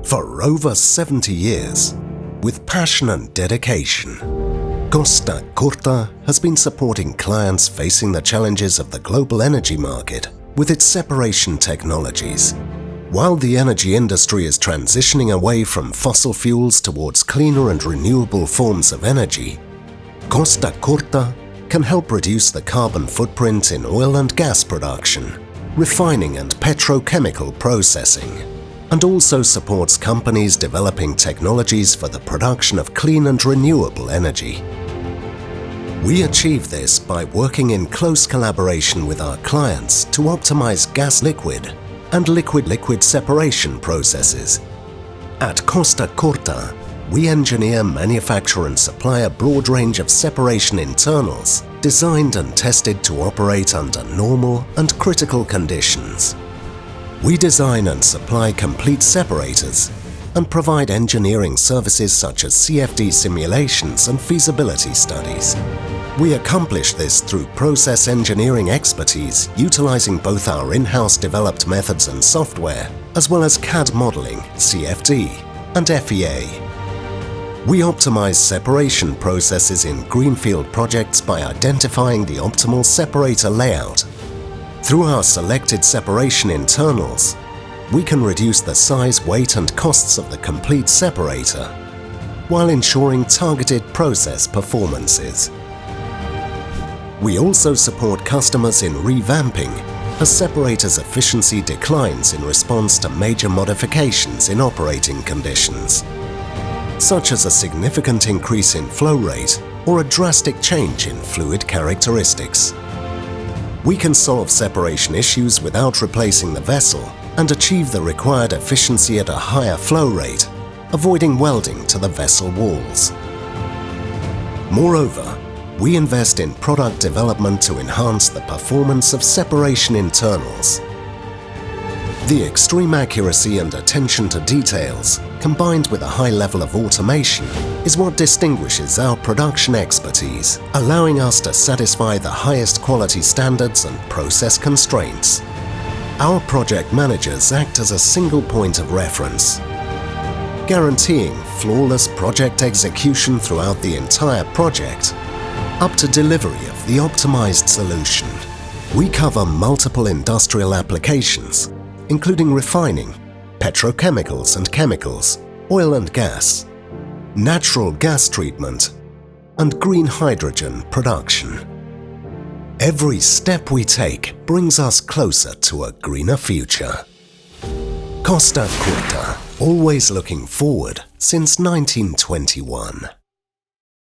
For over 70 years, with passion and dedication, Costacurta has been supporting clients facing the challenges of the global energy market with its separation technologies. While the energy industry is transitioning away from fossil fuels towards cleaner and renewable forms of energy, Costacurta can help reduce the carbon footprint in oil and gas production, refining and petrochemical processing, and also supports companies developing technologies for the production of clean and renewable energy. We achieve this by working in close collaboration with our clients to optimize gas-liquid and liquid-liquid separation processes. At Costacurta, we engineer, manufacture and supply a broad range of separation internals designed and tested to operate under normal and critical conditions. We design and supply complete separators and provide engineering services such as CFD simulations and feasibility studies. We accomplish this through process engineering expertise utilizing both our in-house developed methods and software, as well as CAD modeling, CFD, and FEA. We optimize separation processes in greenfield projects by identifying the optimal separator layout. Through our selected separation internals, we can reduce the size, weight and costs of the complete separator, while ensuring targeted process performances. We also support customers in revamping as separators' efficiency declines in response to major modifications in operating conditions, such as a significant increase in flow rate or a drastic change in fluid characteristics. We can solve separation issues without replacing the vessel and achieve the required efficiency at a higher flow rate, avoiding welding to the vessel walls. Moreover, we invest in product development to enhance the performance of separation internals. The extreme accuracy and attention to details, combined with a high level of automation, is what distinguishes our production expertise, allowing us to satisfy the highest quality standards and process constraints. Our project managers act as a single point of reference, guaranteeing flawless project execution throughout the entire project, up to delivery of the optimized solution. We cover multiple industrial applications, including refining, petrochemicals and chemicals, oil and gas, natural gas treatment, and green hydrogen production. Every step we take brings us closer to a greener future. Costacurta, always looking forward since 1921.